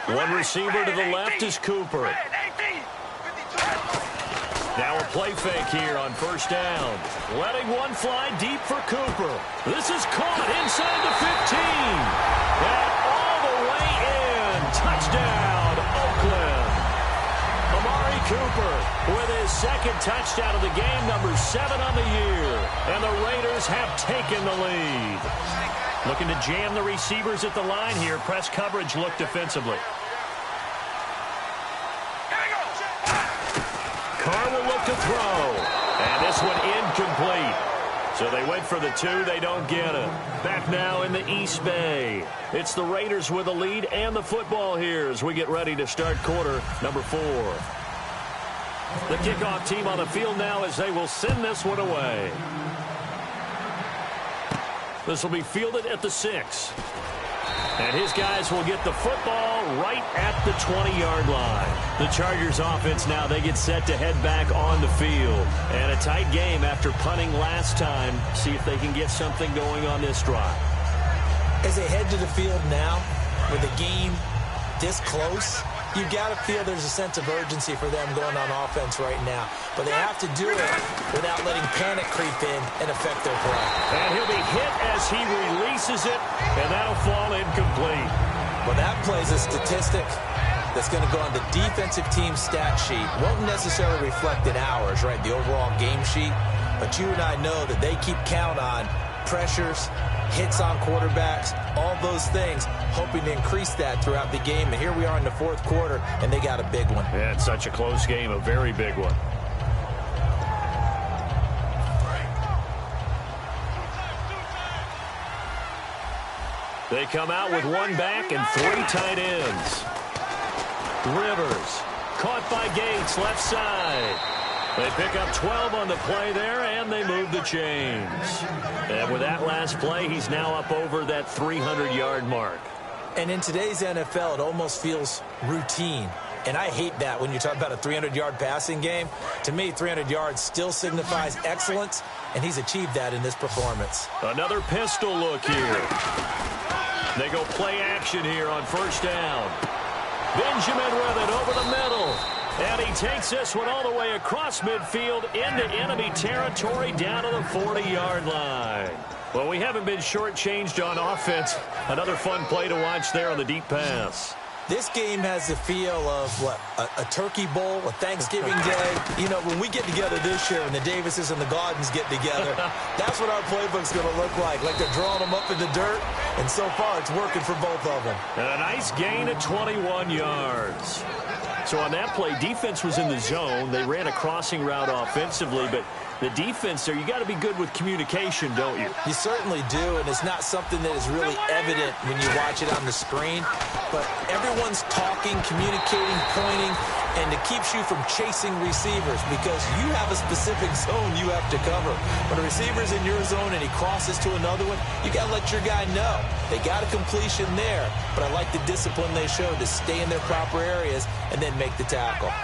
One receiver to the left is Cooper. Now a play fake here on first down. Letting one fly deep for Cooper. This is caught inside the 15. And all the way in. Touchdown, Oakland. Amari Cooper with his second touchdown of the game, number 7 on the year. And the Raiders have taken the lead. Looking to jam the receivers at the line here. Press coverage look defensively. Carr will look to throw. And this one incomplete. So they went for the 2. They don't get it. Back now in the East Bay. It's the Raiders with the lead and the football here as we get ready to start quarter number 4. The kickoff team on the field now as they will send this one away. This will be fielded at the 6. And his guys will get the football right at the 20-yard line. The Chargers offense now, they get set to head back on the field. And a tight game after punting last time. See if they can get something going on this drive. As they head to the field now, with the game this close, you've got to feel there's a sense of urgency for them going on offense right now. But they have to do it without letting panic creep in and affect their play. And he'll be hit as he releases it, and that'll fall incomplete. Well, that plays a statistic that's going to go on the defensive team stat sheet. Won't necessarily reflect in ours, right, the overall game sheet. But you and I know that they keep count on pressures, hits on quarterbacks, all those things, hoping to increase that throughout the game. And here we are in the 4th quarter, and they got a big one. Yeah, it's such a close game, a very big one. They come out with one back and 3 tight ends. Rivers, caught by Gates, left side. They pick up 12 on the play there, and they move the chains. And with that last play, he's now up over that 300-yard mark. And in today's NFL, it almost feels routine. And I hate that when you talk about a 300-yard passing game. To me, 300 yards still signifies excellence, and he's achieved that in this performance. Another pistol look here. They go play action here on first down. Benjamin with it over the middle. And he takes this one all the way across midfield into enemy territory down to the 40-yard line. Well, we haven't been shortchanged on offense. Another fun play to watch there on the deep pass. This game has the feel of, what, a turkey bowl, a Thanksgiving day. You know, when we get together this year, when the Davises and the Gardens get together, that's what our playbook's going to look like they're drawing them up in the dirt, and so far it's working for both of them. And a nice gain of 21 yards. So on that play, defense was in the zone. They ran a crossing route offensively, but the defense there, you got to be good with communication, don't you? You certainly do, and it's not something that is really evident when you watch it on the screen. But everyone's talking, communicating, pointing, and it keeps you from chasing receivers because you have a specific zone you have to cover. When a receiver's in your zone and he crosses to another one, you got to let your guy know. They got a completion there, but I like the discipline they showed to stay in their proper areas and then make the tackle.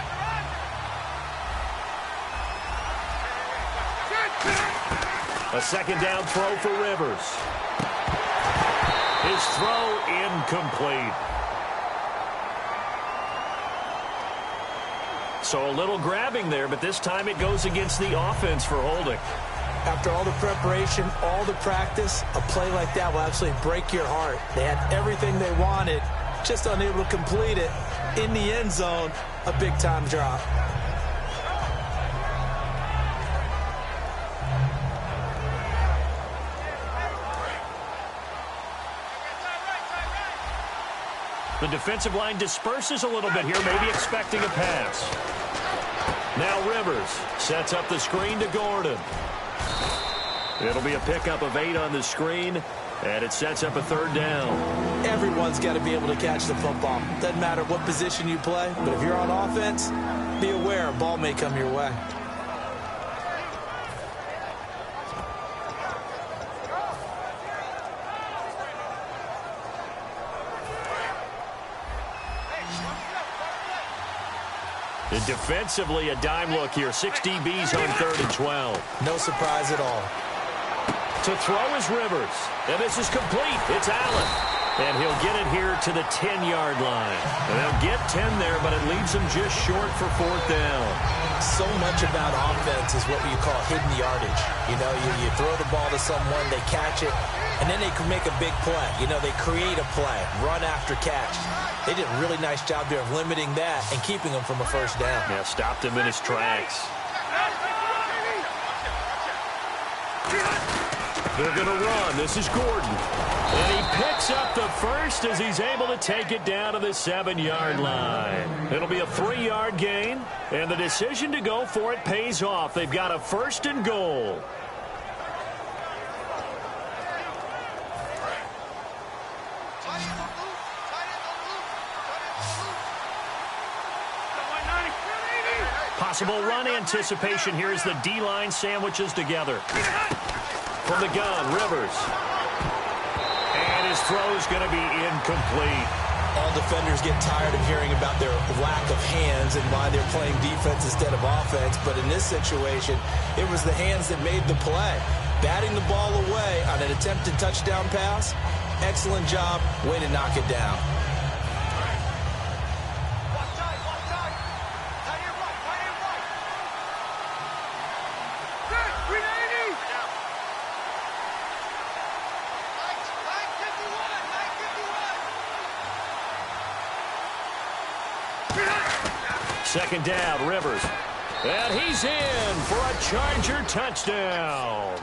A second down throw for Rivers. His throw incomplete. So a little grabbing there, but this time it goes against the offense for holding. After all the preparation, all the practice, a play like that will absolutely break your heart. They had everything they wanted, just unable to complete it. In the end zone, a big-time drop. The defensive line disperses a little bit here, maybe expecting a pass. Now Rivers sets up the screen to Gordon. It'll be a pickup of 8 on the screen, and it sets up a third down. Everyone's got to be able to catch the football. Doesn't matter what position you play, but if you're on offense, be aware a ball may come your way. Defensively, a dime look here. 6 DBs on 3rd and 12. No surprise at all. To throw is Rivers. And this is complete. It's Allen. And he'll get it here to the 10-yard line. And they'll get 10 there, but it leaves them just short for 4th down. So much about offense is what you call hidden yardage. You know, you throw the ball to someone, they catch it, and then they can make a big play. You know, they create a play, run after catch. They did a really nice job there of limiting that and keeping him from a 1st down. Yeah, stopped him in his tracks. They're going to run. This is Gordon. And he picks up the 1st as he's able to take it down to the 7-yard line. It'll be a 3-yard gain, and the decision to go for it pays off. They've got a 1st and goal. Possible run anticipation here as the D-line sandwiches together. From the gun, Rivers. And his throw's going to be incomplete. All defenders get tired of hearing about their lack of hands and why they're playing defense instead of offense. But in this situation, it was the hands that made the play. Batting the ball away on an attempted touchdown pass. Excellent job. Way to knock it down. Second down, Rivers. And he's in for a Charger touchdown.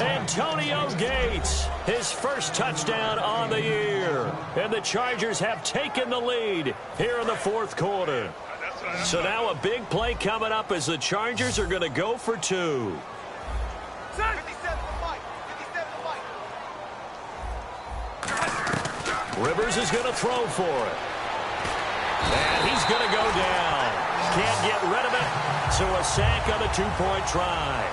Antonio Gates, his 1st touchdown on the year. And the Chargers have taken the lead here in the 4th quarter. So now a big play coming up as the Chargers are going to go for 2. Rivers is going to throw for it. And he's going to go down. Can't get rid of it, so a sack on the 2-point try.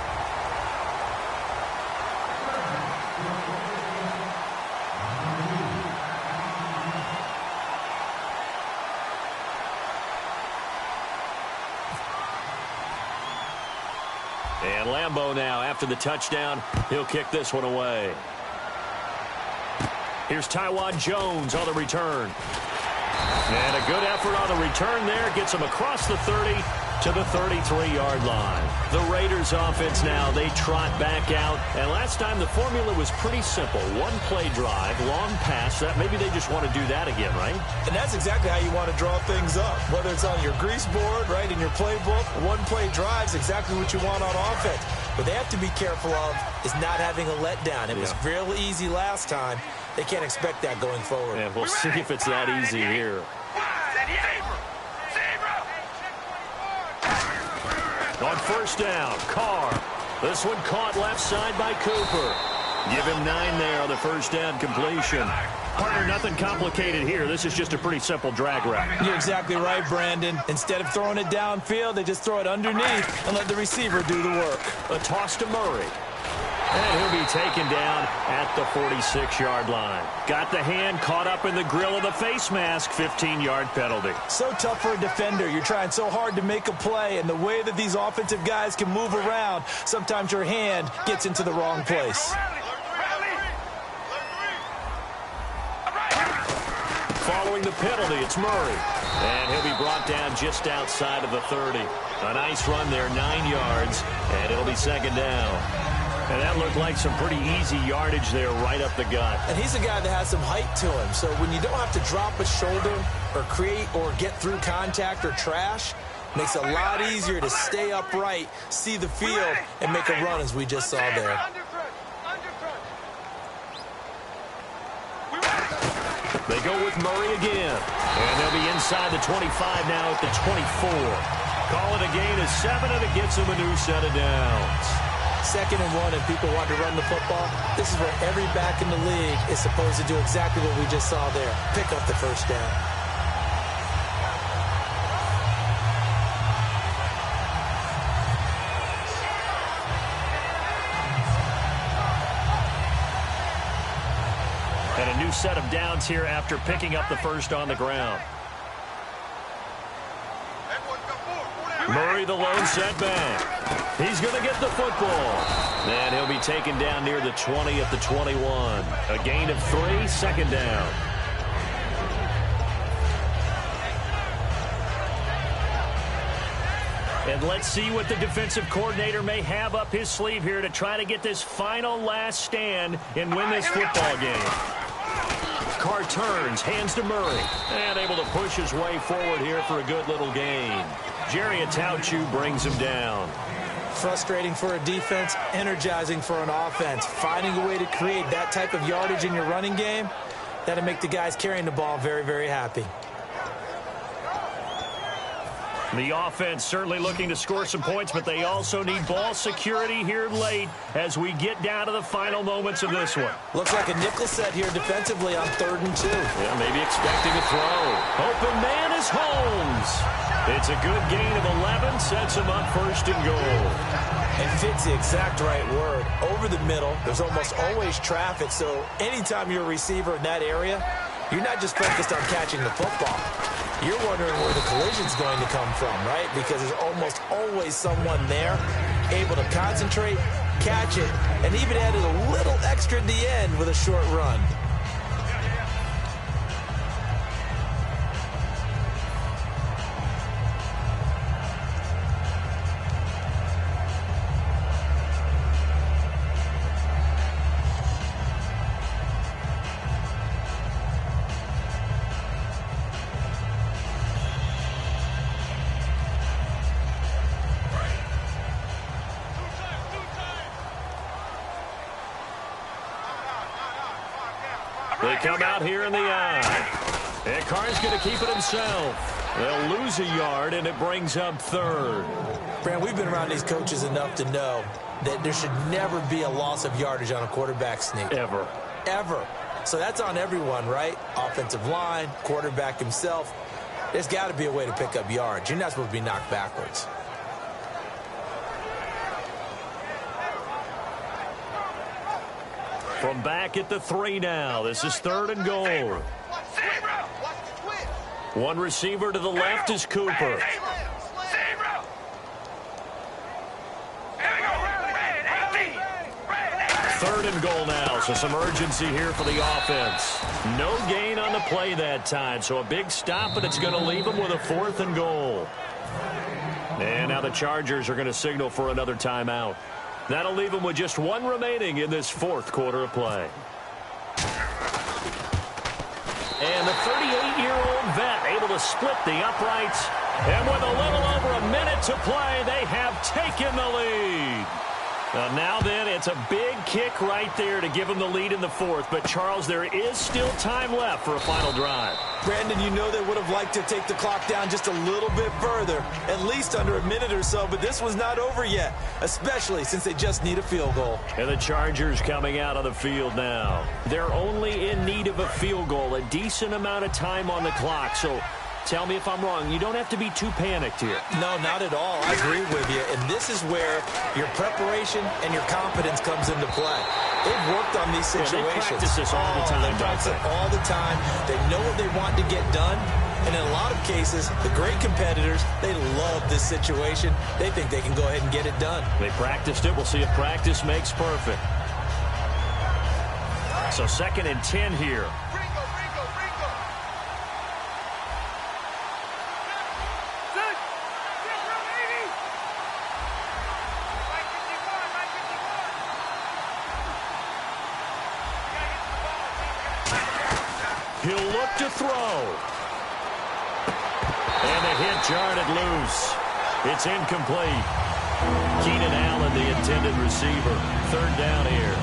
And Lambeau now, after the touchdown, he'll kick this one away. Here's Taiwan Jones on the return. And a good effort on the return there. Gets him across the 30 to the 33-yard line. The Raiders offense now, they trot back out. And last time the formula was pretty simple. One-play drive, long pass. That maybe they just want to do that again, right? And that's exactly how you want to draw things up. Whether it's on your grease board, right, in your playbook, one-play drive is exactly what you want on offense. What they have to be careful of is not having a letdown. It was real easy last time. They can't expect that going forward. And we'll see if it's that easy here. On 1st down, Carr. This one caught left side by Cooper. Give him 9 there on the 1st down completion. Partner, nothing complicated here. This is just a pretty simple drag route. You're exactly right, Brandon. Instead of throwing it downfield, they just throw it underneath and let the receiver do the work. A toss to Murray. And he'll be taken down at the 46-yard line. Got the hand caught up in the grill of the face mask. 15-yard penalty. So tough for a defender. You're trying so hard to make a play, and the way that these offensive guys can move around, sometimes your hand gets into the wrong place. Following the penalty, it's Murray. And he'll be brought down just outside of the 30. A nice run there, 9 yards, and it'll be 2nd down. And that looked like some pretty easy yardage there right up the gut. And he's a guy that has some height to him. So when you don't have to drop a shoulder or create or get through contact or trash, makes it a lot easier to stay upright, see the field, and make a run as we just saw there. They go with Murray again. And they'll be inside the 25 now at the 24. Call it a gain of 7, and it gets them a new set of downs. 2nd and 1, and people want to run the football. This is where every back in the league is supposed to do exactly what we just saw there. Pick up the 1st down. And a new set of downs here after picking up the 1st on the ground. Murray, the lone setback. He's going to get the football. And he'll be taken down near the 20 at the 21. A gain of 3, 2nd down. And let's see what the defensive coordinator may have up his sleeve here to try to get this final last stand and win this football game. Carr turns, hands to Murray, and able to push his way forward here for a good little gain. Jerry Atauchu brings him down. Frustrating for a defense, energizing for an offense. Finding a way to create that type of yardage in your running game, that'll make the guys carrying the ball very, very happy. The offense certainly looking to score some points, but they also need ball security here late as we get down to the final moments of this one. Looks like a nickel set here defensively on 3rd and 2. Yeah, maybe expecting a throw. Open man is Holmes. It's a good gain of 11, sets him up 1st and goal. And fits the exact right word. Over the middle, there's almost always traffic, so anytime you're a receiver in that area, you're not just focused on catching the football. You're wondering where the collision's going to come from, right? Because there's almost always someone there able to concentrate, catch it, and even added a little extra at the end with a short run. They come out here in the eye. And Carr's going to keep it himself. They'll lose a yard, and it brings up 3rd. Brand, we've been around these coaches enough to know that there should never be a loss of yardage on a quarterback sneak. Ever. Ever. So that's on everyone, right? Offensive line, quarterback himself. There's got to be a way to pick up yards. You're not supposed to be knocked backwards. From back at the 3 now. This is 3rd and goal. One receiver to the left is Cooper. 3rd and goal now, so some urgency here for the offense. No gain on the play that time, so a big stop, and it's going to leave them with a 4th and goal. And now the Chargers are going to signal for another timeout. That'll leave them with just 1 remaining in this 4th quarter of play. And the 38-year-old vet able to split the uprights. And with a little over a minute to play, they have taken the lead. Now then, it's a big kick right there to give them the lead in the 4th. But, Charles, there is still time left for a final drive. Brandon, you know they would have liked to take the clock down just a little bit further, at least under a minute or so, but this was not over yet, especially since they just need a field goal. And the Chargers coming out on the field now. They're only in need of a field goal, a decent amount of time on the clock, so tell me if I'm wrong. You don't have to be too panicked here. No, not at all. I agree with you, and this is where your preparation and your confidence comes into play. They've worked on these situations. They practice this all the time. They practice it all the time. They know what they want to get done. And in a lot of cases, the great competitors, they love this situation. They think they can go ahead and get it done. They practiced it. We'll see if practice makes perfect. So 2nd and 10 here. He'll look to throw. And the hit jarred it loose. It's incomplete. Keenan Allen, the intended receiver. 3rd down here.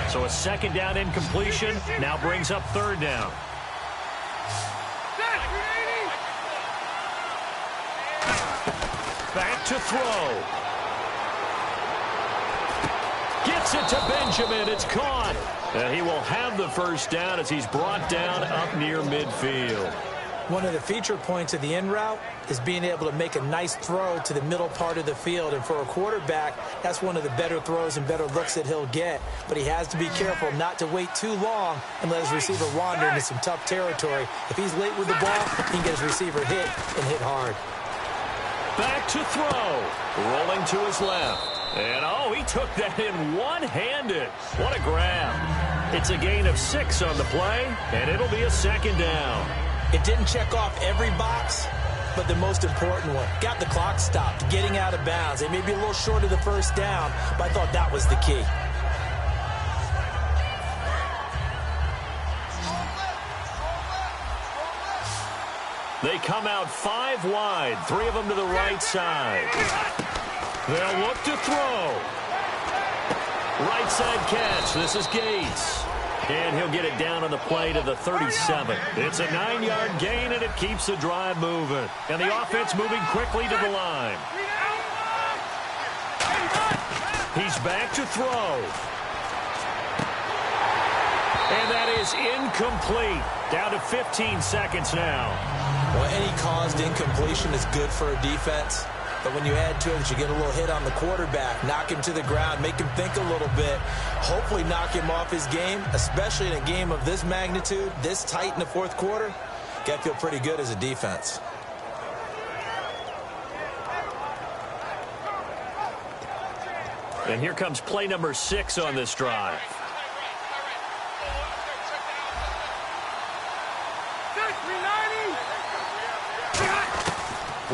So a 2nd down incompletion now brings up 3rd down. Back to throw. Gets it to Benjamin. It's caught. And he will have the first down as he's brought down up near midfield. One of the feature points of the in route is being able to make a nice throw to the middle part of the field. And for a quarterback, that's one of the better throws and better looks that he'll get. But he has to be careful not to wait too long and let his receiver wander into some tough territory. If he's late with the ball, he can get his receiver hit and hit hard. Back to throw. Rolling to his left. And, oh, he took that in one-handed. What a grab. It's a gain of 6 on the play, and it'll be a second down. It didn't check off every box, but the most important one. Got the clock stopped, getting out of bounds. They may be a little short of the first down, but I thought that was the key. They come out 5 wide, 3 of them to the right side. They'll look to throw. Right side catch. This is Gates. And he'll get it down on the play to the 37. It's a 9-yard gain, and it keeps the drive moving. And the offense moving quickly to the line. He's back to throw. And that is incomplete. Down to 15 seconds now. Well, any caused incompletion is good for a defense. But when you add to it that you get a little hit on the quarterback, knock him to the ground, make him think a little bit, hopefully knock him off his game, especially in a game of this magnitude, this tight in the fourth quarter, got to feel pretty good as a defense. And here comes play number 6 on this drive.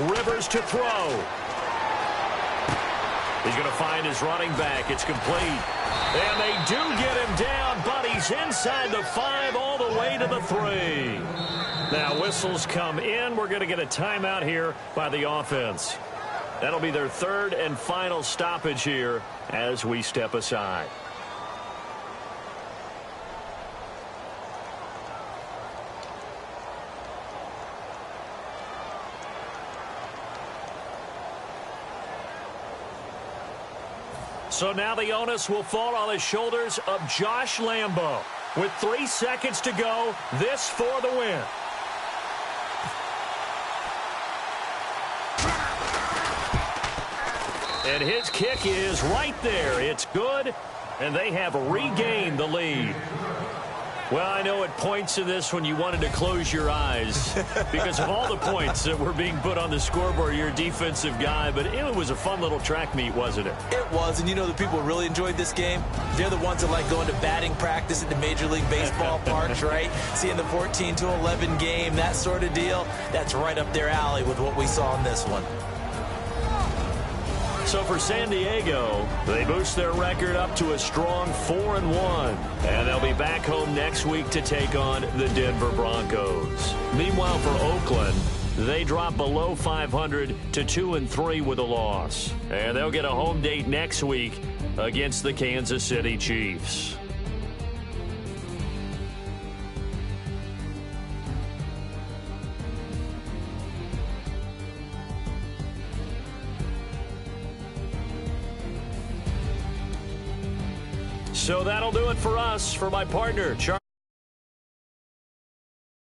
Rivers to throw. He's going to find his running back. It's complete. And they do get him down, but he's inside the 5 all the way to the 3. Now whistles come in. We're going to get a timeout here by the offense. That'll be their 3rd and final stoppage here as we step aside. So now the onus will fall on the shoulders of Josh Lambo. With 3 seconds to go, this for the win. And his kick is right there. It's good, and they have regained the lead. Well, I know at points in this when you wanted to close your eyes because of all the points that were being put on the scoreboard. You're a defensive guy, but it was a fun little track meet, wasn't it? It was, and you know the people who really enjoyed this game? They're the ones that like going to batting practice at the Major League Baseball parks, right? Seeing the 14-11 game, that sort of deal, that's right up their alley with what we saw in this one. So for San Diego, they boost their record up to a strong 4-1. And they'll be back home next week to take on the Denver Broncos. Meanwhile, for Oakland, they drop below 500 to 2-3 with a loss. And they'll get a home date next week against the Kansas City Chiefs. So that'll do it for us. For my partner, Charlie.